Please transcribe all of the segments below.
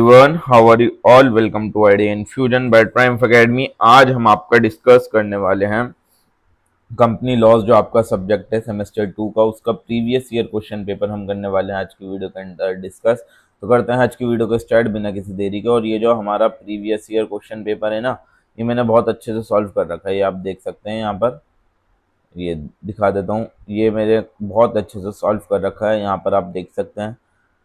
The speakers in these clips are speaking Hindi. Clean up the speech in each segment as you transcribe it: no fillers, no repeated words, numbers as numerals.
Everyone, how are you all. Welcome to Idea Infusion by Triumph Academy. आज हम आपका डिस्कस करने वाले हैं कंपनी लॉज, जो आपका सब्जेक्ट है सेमेस्टर 2 का, उसका प्रीवियस ईयर क्वेश्चन पेपर हम करने वाले हैं आज की वीडियो के अंदर डिस्कस। तो करते हैं आज की वीडियो को स्टार्ट बिना किसी देरी के। और ये जो हमारा प्रीवियस ईयर क्वेश्चन पेपर है ना, ये मैंने बहुत अच्छे से सॉल्व कर रखा है। ये आप देख सकते हैं यहाँ पर, ये दिखा देता हूँ। ये मेरे बहुत अच्छे से सॉल्व कर रखा है, यहाँ पर आप देख सकते हैं।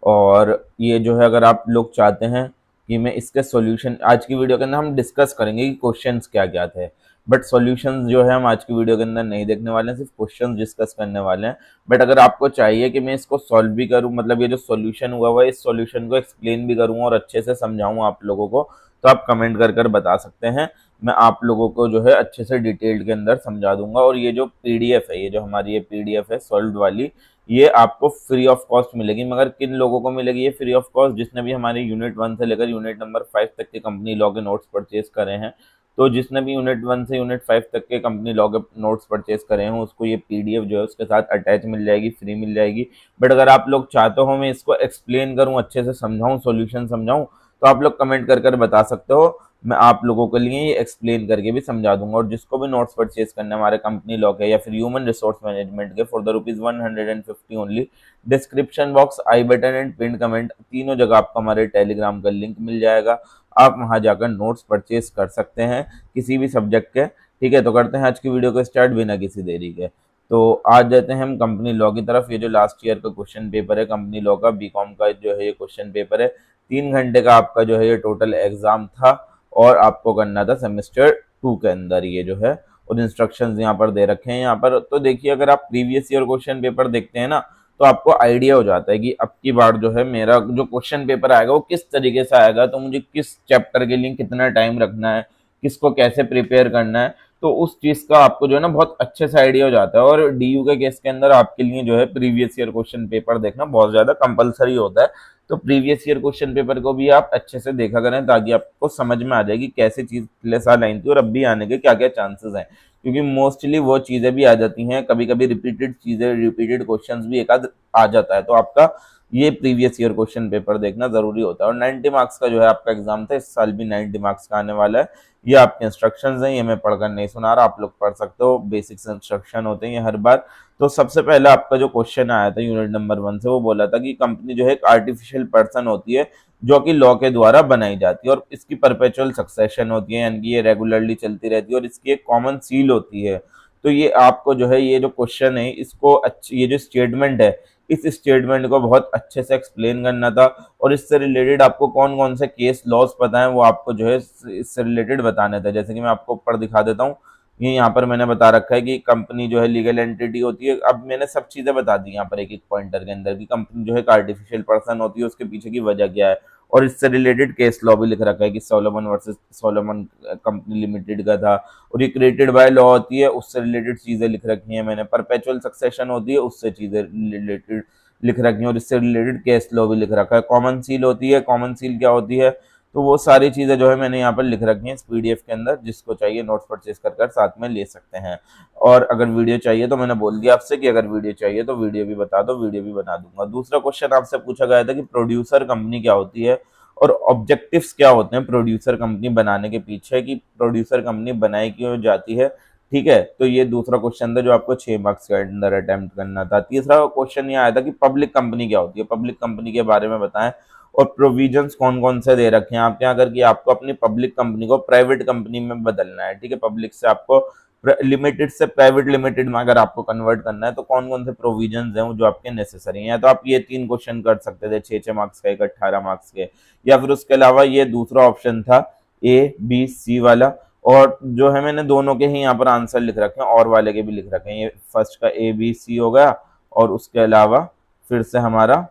और ये जो है, अगर आप लोग चाहते हैं कि मैं इसके सॉल्यूशन आज की वीडियो के अंदर हम डिस्कस करेंगे कि क्वेश्चंस क्या क्या थे, बट सॉल्यूशंस जो है हम आज की वीडियो के अंदर नहीं देखने वाले हैं, सिर्फ क्वेश्चंस डिस्कस करने वाले हैं। बट अगर आपको चाहिए कि मैं इसको सॉल्व भी करूं, मतलब ये जो सॉल्यूशन हुआ है इस सॉल्यूशन को एक्सप्लेन भी करूं और अच्छे से समझाऊं आप लोगों को, तो आप कमेंट कर बता सकते हैं। मैं आप लोगों को जो है अच्छे से डिटेल के अंदर समझा दूंगा। और ये जो पीडीएफ है, ये जो हमारी ये पीडीएफ है सॉल्व वाली, ये आपको फ्री ऑफ कॉस्ट मिलेगी। मगर किन लोगों को मिलेगी ये फ्री ऑफ कॉस्ट? जिसने भी हमारे यूनिट 1 से लेकर यूनिट नंबर 5 तक के कंपनी लॉ के नोट्स परचेज करे हैं। तो जिसने भी यूनिट 1 से यूनिट 5 तक के कंपनी लॉ के नोट्स परचेज करे हैं, उसको ये पीडीएफ जो है उसके साथ अटैच मिल जाएगी, फ्री मिल जाएगी। बट अगर आप लोग चाहते हो मैं इसको एक्सप्लेन करूँ, अच्छे से समझाऊँ, सॉल्यूशन समझाऊँ, तो आप लोग कमेंट कर बता सकते हो। मैं आप लोगों के लिए ये एक्सप्लेन करके भी समझा दूंगा। और जिसको भी नोट्स परचेज करने हमारे कंपनी लॉ के या फिर ह्यूमन रिसोर्स मैनेजमेंट के, for the ₹150 only, description box, I button and pin comment, तीनों जगह आपको हमारे टेलीग्राम का लिंक मिल जाएगा। आप वहां जाकर नोट्स परचेज कर सकते हैं किसी भी सब्जेक्ट के। ठीक है, तो करते हैं आज की वीडियो को स्टार्ट बिना किसी देरी के। तो आज जाते हैं हम कंपनी लॉ की तरफ। ये जो लास्ट ईयर का क्वेश्चन पेपर है कंपनी लॉ का, बीकॉम का जो है ये क्वेश्चन पेपर है। 3 घंटे का आपका जो है ये टोटल एग्जाम था और आपको करना था सेमेस्टर 2 के अंदर ये जो है। और इंस्ट्रक्शंस यहाँ पर दे रखे हैं यहाँ पर। तो देखिए, अगर आप प्रीवियस ईयर क्वेश्चन पेपर देखते हैं ना, तो आपको आइडिया हो जाता है कि अब की बार जो है मेरा जो क्वेश्चन पेपर आएगा वो किस तरीके से आएगा, तो मुझे किस चैप्टर के लिए कितना टाइम रखना है, किसको कैसे प्रिपेयर करना है। तो उस चीज का आपको जो है ना बहुत अच्छे से आइडिया हो जाता है। और डीयू के केस के अंदर आपके लिए जो है प्रीवियस ईयर क्वेश्चन पेपर देखना बहुत ज्यादा कंपलसरी होता है। तो प्रीवियस ईयर क्वेश्चन पेपर को भी आप अच्छे से देखा करें, ताकि आपको समझ में आ जाए कि कैसे चीज पिछले साल आई थी और अब भी आने के क्या क्या चांसेस हैं। क्योंकि मोस्टली वो चीजें भी आ जाती हैं, कभी कभी रिपीटेड चीजें, रिपीटेड क्वेश्चंस भी एक आध आ जाता है। तो आपका ये प्रीवियस ईयर क्वेश्चन पेपर देखना जरूरी होता है। और 90 मार्क्स का जो है आपका एग्जाम था, इस साल भी 90 मार्क्स का आने वाला है। ये आपके इंस्ट्रक्शंस हैं, ये मैं पढ़कर नहीं सुना रहा, आप लोग पढ़ सकते हो। बेसिक्स इंस्ट्रक्शन होते हैं ये हर बार। तो सबसे पहले आपका जो क्वेश्चन आया था यूनिट नंबर 1 से, वो बोला था कि कंपनी जो है एक आर्टिफिशियल पर्सन होती है जो कि लॉ के द्वारा बनाई जाती है और इसकी परपेचुअल सक्सेशन होती है, यानी कि ये रेगुलरली चलती रहती है और इसकी एक कॉमन सील होती है। तो ये आपको जो है ये जो क्वेश्चन है इसको अच्छी, ये जो स्टेटमेंट है, इस स्टेटमेंट को बहुत अच्छे से एक्सप्लेन करना था। और इससे रिलेटेड आपको कौन कौन से केस लॉज पता है वो आपको जो है इससे रिलेटेड बताने थे। जैसे कि मैं आपको ऊपर दिखा देता हूँ, ये यहाँ पर मैंने बता रखा है कि कंपनी जो है लीगल एंटिटी होती है। अब मैंने सब चीजें बता दी यहाँ पर एक एक पॉइंटर के अंदर, कि कंपनी जो है एक आर्टिफिशियल पर्सन होती है, उसके पीछे की वजह क्या है। और इससे रिलेटेड केस लॉ भी लिख रखा है कि Solomon versus Solomon company limited का था। और ये क्रिएटेड बाय लॉ होती है, उससे रिलेटेड चीजें लिख रखी हैं मैंने। परपेचुअल सक्सेशन होती है, उससे चीजें रिलेटेड लिख रखी हैं। और इससे रिलेटेड केस लॉ भी लिख रखा है। कॉमन सील होती है, कॉमन सील क्या होती है, तो वो सारी चीजें जो है मैंने यहाँ पर लिख रखी हैं इस पीडीएफ के अंदर। जिसको चाहिए नोट्स परचेज कर साथ में ले सकते हैं। और अगर वीडियो चाहिए तो मैंने बोल दिया आपसे कि अगर वीडियो चाहिए तो वीडियो भी बता दो, वीडियो भी बना दूंगा। दूसरा क्वेश्चन आपसे पूछा गया था कि प्रोड्यूसर कंपनी क्या होती है और ऑब्जेक्टिव्स क्या होते हैं प्रोड्यूसर कंपनी बनाने के पीछे, कि प्रोड्यूसर कंपनी बनाई क्यों जाती है। ठीक है, तो ये दूसरा क्वेश्चन था जो आपको 6 मार्क्स के अंदर अटेम्प्ट करना था। तीसरा क्वेश्चन ये आया था कि पब्लिक कंपनी क्या होती है, पब्लिक कंपनी के बारे में बताएं और प्रोविजंस कौन कौन से दे रखे हैं आपके यहाँ, अगर कि आपको अपनी पब्लिक कंपनी को प्राइवेट कंपनी में बदलना है। ठीक है, पब्लिक से आपको लिमिटेड से प्राइवेट लिमिटेड में अगर आपको कन्वर्ट करना है, तो कौन कौन से प्रोविजंस हैं जो आपके नेसेसरी हैं। तो आप ये 3 क्वेश्चन कर सकते थे, 6 मार्क्स का, एक 18 मार्क्स के। या फिर उसके अलावा ये दूसरा ऑप्शन था ए बी सी वाला। और जो है मैंने दोनों के ही यहाँ पर आंसर लिख रखे हैं और वाले के भी लिख रखे हैं। ये फर्स्ट का ए बी सी हो गया, और उसके अलावा फिर से हमारा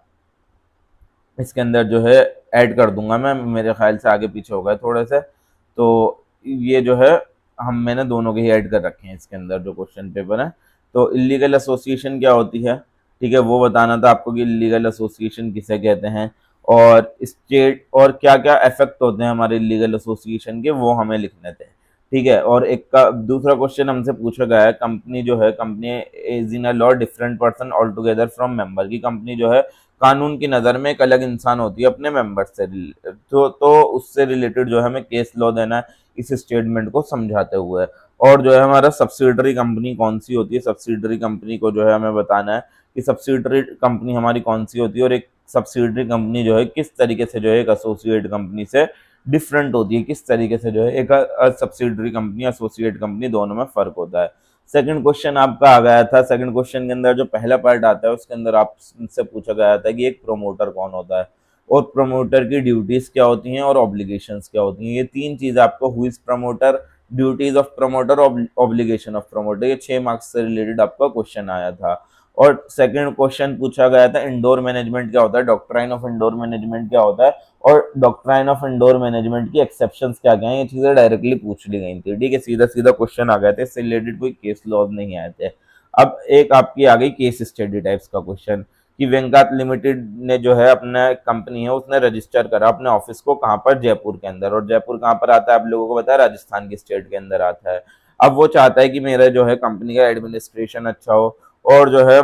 इसके अंदर जो है ऐड कर दूंगा मैं, मेरे ख्याल से आगे पीछे हो गए थोड़े से। तो ये जो है मैंने दोनों के ही ऐड कर रखे हैं इसके अंदर जो क्वेश्चन पेपर है। तो इलीगल एसोसिएशन क्या होती है, ठीक है, वो बताना था आपको कि इलीगल एसोसिएशन किसे कहते हैं और स्टेट और क्या क्या इफेक्ट होते हैं हमारे इलीगल एसोसिएशन के, वो हमें लिखने थे। ठीक है, और एक का दूसरा क्वेश्चन हमसे पूछा गया है, कंपनी जो है, company is in a law different person all together from member, की कंपनी जो है कानून की नज़र में एक अलग इंसान होती है अपने मेंबर से, तो उससे रिलेटेड जो है हमें केस लॉ देना है इस स्टेटमेंट को समझाते हुए। और जो है हमारा सब्सिडरी कंपनी कौन सी होती है, सब्सिडरी कंपनी को जो है हमें बताना है कि सब्सिडरी कंपनी हमारी कौन सी होती है, और एक सब्सिडरी कंपनी जो है किस तरीके से जो है एक एसोसिएट कंपनी से डिफरेंट होती है, किस तरीके से जो है एक सब्सिडरी कंपनी एसोसिएट कंपनी दोनों में फर्क होता है। सेकंड क्वेश्चन आपका आ गया था, सेकंड क्वेश्चन के अंदर जो पहला पार्ट आता है उसके अंदर आपसे पूछा गया था कि एक प्रोमोटर कौन होता है और प्रोमोटर की ड्यूटीज क्या होती हैं और ऑब्लिगेशंस क्या होती हैं। ये तीन चीजें आपको, who is promoter, duties of promoter, obligation of promoter, ये 6 मार्क्स से रिलेटेड आपका क्वेश्चन आया था। और सेकंड क्वेश्चन पूछा गया था इंडोर मैनेजमेंट क्या होता है, डॉक्ट्राइन ऑफ इंडोर मैनेजमेंट क्या होता है, और डॉक्ट्राइन ऑफ इंडोर मैनेजमेंट की एक्सेप्शंस क्या क्या हैं, ये चीजें डायरेक्टली पूछ ली गई थी। ठीक है, सीधा सीधा क्वेश्चन आ गए थे, इससे रिलेटेड कोई केस लॉज नहीं आए थे। अब एक आपकी आ गई केस स्टडी टाइप्स का क्वेश्चन कि वेंकात लिमिटेड ने जो है अपना कंपनी है उसने रजिस्टर करा अपने ऑफिस को कहाँ पर, जयपुर के अंदर, और जयपुर कहाँ पर आता है आप लोगों को बताया, राजस्थान की स्टेट के अंदर आता है। अब वो चाहता है कि मेरा जो है कंपनी का एडमिनिस्ट्रेशन अच्छा हो और जो है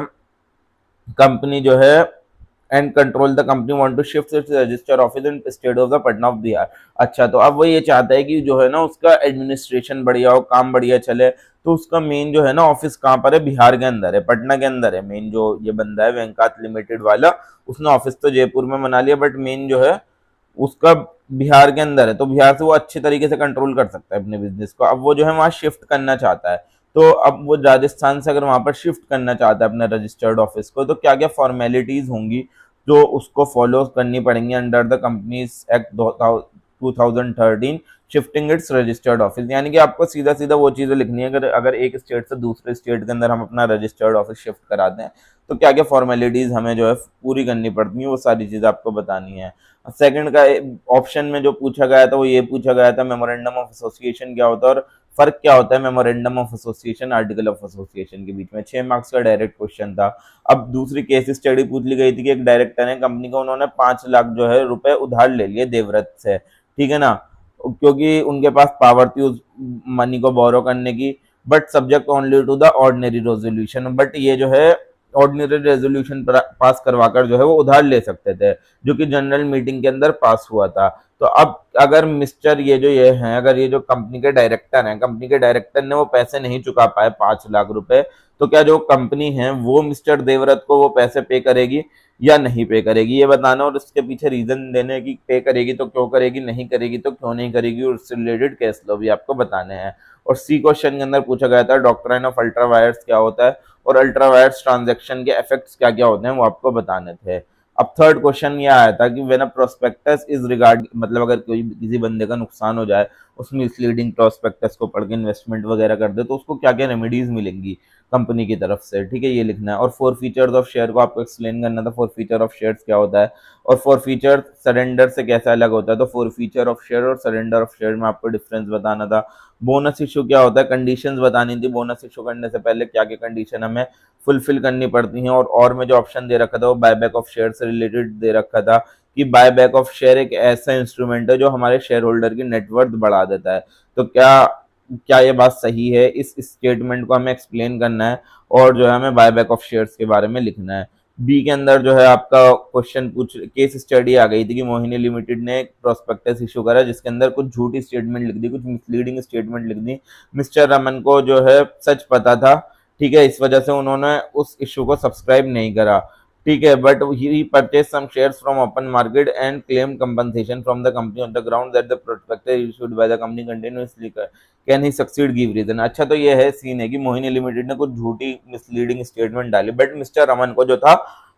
कंपनी जो है and control the company want to shift its register office in state of the Patna of Bihar. अच्छा, तो अब वो ये चाहता है कि जो है ना उसका एडमिनिस्ट्रेशन बढ़िया हो, काम बढ़िया चले, तो उसका मेन जो है ना ऑफिस कहाँ पर है, बिहार के अंदर है, पटना के अंदर है। मेन जो ये बंदा है वेंकात लिमिटेड वाला, उसने ऑफिस तो जयपुर में बना लिया बट मेन जो है उसका बिहार के अंदर है, तो बिहार से वो अच्छे तरीके से कंट्रोल कर सकता है अपने बिजनेस को। अब वो जो है वहां शिफ्ट करना चाहता है, तो अब वो राजस्थान से अगर वहां पर शिफ्ट करना चाहता है अपना रजिस्टर्ड ऑफिस को, तो क्या क्या फॉर्मेलिटीज होंगी जो उसको फॉलो करनी पड़ेंगी under the companies act 2013 shifting it's registered office. यानी कि आपको सीधा सीधा वो चीजें लिखनी है, अगर एक स्टेट से दूसरे स्टेट के अंदर हम अपना रजिस्टर्ड ऑफिस शिफ्ट कराते हैं तो क्या क्या फॉर्मेलिटीज हमें जो है पूरी करनी पड़ती है, वो सारी चीजें आपको बतानी है। सेकंड का ऑप्शन में जो पूछा गया था वो ये पूछा गया था मेमोरेंडम ऑफ एसोसिएशन क्या होता है और फर्क क्या होता है memorandum of association article of association के बीच में। 6 मार्क्स का डायरेक्ट क्वेश्चन था। अब दूसरी केस स्टडी पूछ ली गई थी कि एक डायरेक्टर है कंपनी का, उन्होंने 5 लाख जो है रुपए उधार ले लिए देवव्रत से, ठीक है ना, क्योंकि उनके पास पावर थी उस मनी को बोरो करने की, but subject only to the ordinary resolution. But ये जो है ऑर्डिनरी रेजोल्यूशन पास करवाकर जो है वो उधार ले सकते थे, जो कि जनरल मीटिंग के अंदर पास हुआ था। तो अब अगर मिस्टर ये हैं, अगर ये जो कंपनी के डायरेक्टर हैं, कंपनी के डायरेक्टर ने वो पैसे नहीं चुका पाए 5 लाख रुपए, तो क्या जो कंपनी है वो मिस्टर देवव्रत को वो पैसे पे करेगी या नहीं पे करेगी, ये बताना, और इसके पीछे रीजन देने की पे करेगी तो क्यों करेगी, नहीं करेगी तो क्यों नहीं करेगी, और उससे रिलेटेड केस लॉ भी आपको बताने हैं। और सी क्वेश्चन के अंदर पूछा गया था डॉक्ट्राइन ऑफ अल्ट्रा वायर्स क्या होता है और अल्ट्रा वायर्स ट्रांजेक्शन के इफेक्ट्स क्या क्या होते हैं वो आपको बताने थे। अब थर्ड क्वेश्चन ये आया था कि when a prospectus is regard, मतलब अगर कोई किसी बंदे का नुकसान हो जाए, उसमें मिसलीडिंग प्रोस्पेक्टस को पढ़ के इन्वेस्टमेंट वगैरह कर दे, तो उसको क्या क्या रेमेडीज मिलेंगी कंपनी की तरफ से, ठीक है, ये लिखना है। और 4 फीचर्स ऑफ शेयर को आपको एक्सप्लेन करना था, 4 फीचर ऑफ शेयर्स क्या होता है और 4 फीचर सरेंडर से कैसा अलग होता है। तो 4 फीचर ऑफ शेयर और सरेंडर ऑफ शेयर में आपको डिफरेंस बताना था। बोनस इशू क्या होता है, कंडीशंस बतानी थी, बोनस इशू करने से पहले क्या क्या कंडीशन हमें फुलफिल करनी पड़ती हैं। और में जो ऑप्शन दे रखा था वो बायबैक ऑफ शेयर से रिलेटेड दे रखा था कि बायबैक ऑफ शेयर एक ऐसा इंस्ट्रूमेंट है जो हमारे शेयर होल्डर की नेटवर्थ बढ़ा देता है। तो क्या ये बात सही है, इस स्टेटमेंट को हमें एक्सप्लेन करना है और जो है हमें बायबैक ऑफ शेयर्स के बारे में लिखना है। बी के अंदर जो है आपका क्वेश्चन केस स्टडी आ गई थी कि मोहिनी लिमिटेड ने एक प्रोस्पेक्टस इशू करा जिसके अंदर कुछ झूठी स्टेटमेंट लिख दी, कुछ मिसलीडिंग स्टेटमेंट लिख दी। मिस्टर रमन को जो है सच पता था, ठीक है, इस वजह से उन्होंने उस इशू को सब्सक्राइब नहीं करा, ठीक है, but he purchase some shares from open market and claim compensation from the company on the ground that the prospectus issued by the company continuously can he succeed give reason. अच्छा, तो ये है सीन है कि मोहिनी लिमिटेड ने कुछ झूठी मिसलीडिंग स्टेटमेंट डाली, बट मिस्टर रमन को जो था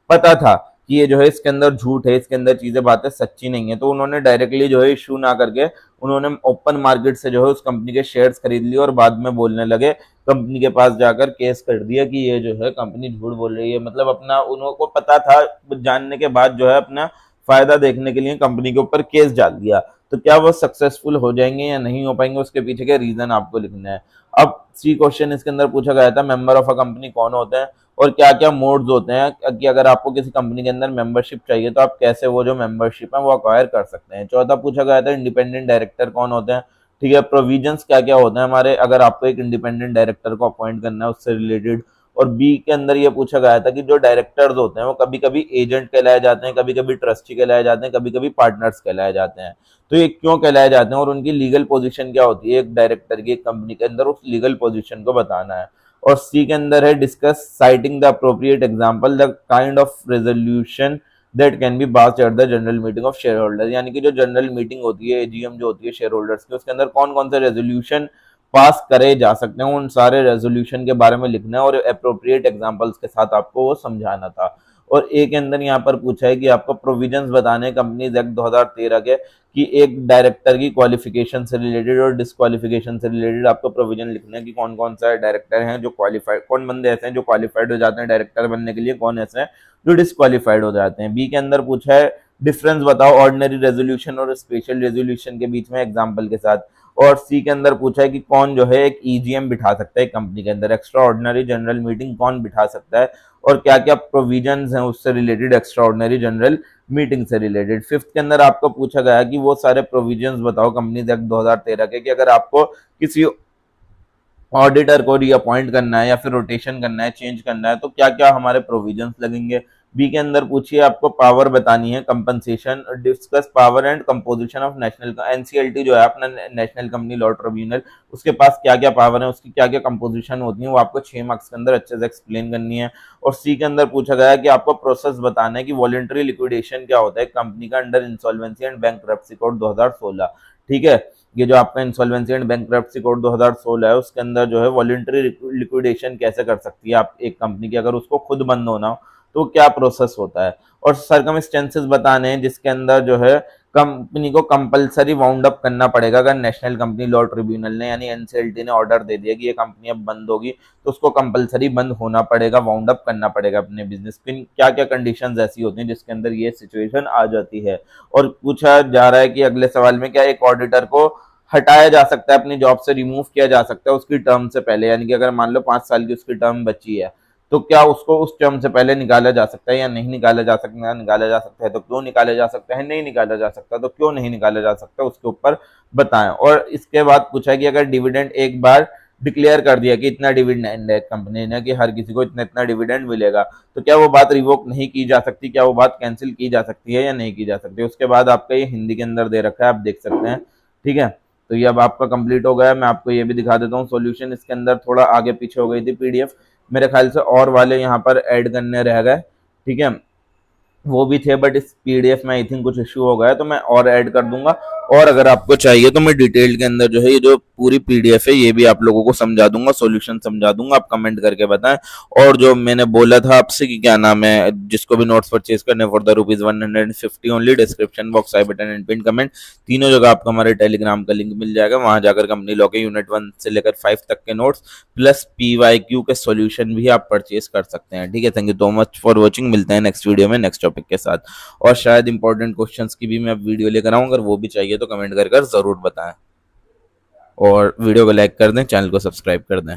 पता था कि ये जो है इसके अंदर झूठ है, इसके अंदर चीजें बातें सच्ची नहीं है, तो उन्होंने डायरेक्टली जो है इशू ना करके उन्होंने ओपन मार्केट से जो है उस कंपनी के शेयर्स खरीद लिए और बाद में बोलने लगे, कंपनी के पास जाकर केस कर दिया कि ये जो है कंपनी झूठ बोल रही है। मतलब अपना उनको पता था, जानने के बाद जो है अपना फायदा देखने के लिए कंपनी के ऊपर केस डाल दिया। तो क्या वो सक्सेसफुल हो जाएंगे या नहीं हो पाएंगे, उसके पीछे के रीजन आपको लिखना है। अब सी क्वेश्चन इसके अंदर पूछा गया था मेंबर ऑफ अ कंपनी कौन होते हैं और क्या क्या मोड्स होते हैं कि अगर आपको किसी कंपनी के अंदर मेंबरशिप चाहिए तो आप कैसे वो जो मेंबरशिप है वो अक्वायर कर सकते हैं। चौथा पूछा गया था इंडिपेंडेंट डायरेक्टर कौन होते हैं, ठीक है, प्रोविजंस क्या क्या होते हैं हमारे अगर आपको एक इंडिपेंडेंट डायरेक्टर को अपॉइंट करना है उससे रिलेटेड। और बी के अंदर ये पूछा गया था कि जो डायरेक्टर्स होते हैं वो कभी कभी एजेंट कहलाए जाते हैं, कभी कभी ट्रस्टी कहलाए जाते हैं, कभी कभी पार्टनर्स कहलाए जाते हैं। तो ये क्यों कहलाए जाते हैं और उनकी लीगल पोजीशन क्या होती है एक डायरेक्टर की एक कंपनी के अंदर, उस लीगल पोजीशन को बताना है। और सी के अंदर है discuss citing the appropriate example the kind of resolution that can be passed at the general meeting of share holder, यानी कि जो जनरल मीटिंग होती है एजीएम जो होती है शेयर होल्डर्स की, उसके अंदर कौन कौन से रेजोल्यूशन पास करे जा सकते हैं, उन सारे रेजोल्यूशन के बारे में लिखना है और अप्रोप्रिएट एग्जांपल्स के साथ आपको वो समझाना था। और ए के अंदर यहाँ पर पूछा है कि आपको प्रोविजंस बताने कंपनीज एक्ट 2013 के कि एक डायरेक्टर की क्वालिफिकेशन से रिलेटेड और डिस्क्वालिफिकेशन से रिलेटेड आपको प्रोविजन लिखना है कि कौन कौन सा डायरेक्टर हैं जो क्वालिफाइड, कौन बंदे ऐसे हैं जो क्वालिफाइड हो जाते हैं डायरेक्टर बनने के लिए, कौन ऐसे हैं जो डिस्क्वालिफाइड हो जाते हैं। बी के अंदर पूछा है डिफरेंस बताओ ऑर्डिनरी रेजोल्यूशन और स्पेशल रेजोल्यूशन के बीच में एग्जाम्पल के साथ। और सी के अंदर पूछा है कि कौन जो है एक ईजीएम बिठा सकता है कंपनी के अंदर, एक्स्ट्रा ऑर्डिनरी जनरल मीटिंग कौन बिठा सकता है और क्या क्या प्रोविजंस हैं उससे related extra ordinary general meeting से रिलेटेड। फिफ्थ के अंदर आपको पूछा गया कि वो सारे प्रोविजंस बताओ कंपनीज एक्ट 2013 के कि अगर आपको किसी ऑडिटर को रीअपॉइंट करना है या फिर रोटेशन करना है, चेंज करना है, तो क्या क्या हमारे प्रोविजंस लगेंगे। बी के अंदर पूछिए आपको पावर बतानी है compensation, discuss power and composition of national NCLT जो है अपना नेशनल कंपनी लॉ ट्रिब्यूनल, उसके पास क्या क्या पावर है, उसकी क्या क्या कंपोजिशन होती है, वो आपको 6 मार्क्स के अंदर अच्छे से एक्सप्लेन करनी है। और सी के अंदर पूछा गया है कि आपको प्रोसेस बताना है कि वॉलंटरी लिक्विडेशन क्या होता है कंपनी का under insolvency and bankruptcy code 2016। ठीक है, ये जो आपका इंसॉल्वेंसी एंड बैंकरप्सी कोड 2016 है उसके अंदर जो है वॉलंटरी लिक्विडेशन कैसे कर सकती है आप एक कंपनी की, अगर उसको खुद बंद होना हो तो क्या प्रोसेस होता है। और सरकमस्टेंसेस बताने हैं जिसके अंदर जो है कंपनी को कंपलसरी वाउंड अप करना पड़ेगा अगर नेशनल कंपनी लॉ ट्रिब्यूनल ने यानी एनसीएलटी ने ऑर्डर दे दिया कि ये कंपनी अब बंद होगी तो उसको कंपलसरी बंद होना पड़ेगा, वाउंड अप करना पड़ेगा अपने बिजनेस की। क्या क्या कंडीशंस ऐसी होती हैं जिसके अंदर ये सिचुएशन आ जाती है। और पूछा जा रहा है कि अगले सवाल में क्या एक ऑडिटर को हटाया जा सकता है, अपनी जॉब से रिमूव किया जा सकता है उसकी टर्म से पहले, यानी कि अगर मान लो 5 साल की उसकी टर्म बची है तो क्या उसको उस टर्म से पहले निकाला जा सकता है या नहीं निकाला जा सकता। निकाला जा सकता है तो क्यों निकाला जा सकता है, नहीं निकाला जा सकता तो क्यों नहीं निकाला जा सकता, उसके ऊपर बताएं। और इसके बाद पूछा है कि अगर डिविडेंड एक बार डिक्लेयर कर दिया कि इतना डिविडेंड है कंपनी ने कि हर किसी को इतना इतना डिविडेंड मिलेगा, तो क्या वो बात रिवोक नहीं की जा सकती, क्या वो बात कैंसिल की जा सकती है या नहीं की जा सकती। उसके बाद आपका ये हिंदी के अंदर दे रखा है, आप देख सकते हैं। ठीक है, तो ये अब आपका कंप्लीट हो गया है। मैं आपको ये भी दिखा देता हूँ सॉल्यूशन, इसके अंदर थोड़ा आगे पीछे हो गई थी पीडीएफ, मेरे ख्याल से और वाले यहाँ पर ऐड करने रह गए। ठीक है, वो भी थे बट इस पीडीएफ में आई थिंक कुछ इश्यू हो गया तो मैं और ऐड कर दूंगा। और अगर आपको चाहिए तो मैं डिटेल के अंदर जो है ये जो पूरी पीडीएफ है ये भी आप लोगों को समझा दूंगा, सॉल्यूशन समझा दूंगा, आप कमेंट करके बताएं। और जो मैंने बोला था आपसे कि क्या नाम है, जिसको भी नोट्स परचेज करने for the ₹150 only, description box, I button and pin comment तीनों जगह आपको हमारे टेलीग्राम का लिंक मिल जाएगा। वहां जाकर कंपनी लॉ के यूनिट 1 से लेकर 5 तक के नोट्स प्लस PYQ के सॉल्यूशन भी आप परचेज कर सकते हैं। ठीक है, thank you so much for watching, मिलते हैं नेक्स्ट वीडियो में नेक्स्ट टॉपिक के साथ। और शायद इंपॉर्टेंट क्वेश्चंस की भी मैं वीडियो लेकर आऊं, अगर वो भी चाहिए तो कमेंट कर जरूर बताएं और वीडियो को लाइक कर दें, चैनल को सब्सक्राइब कर दें।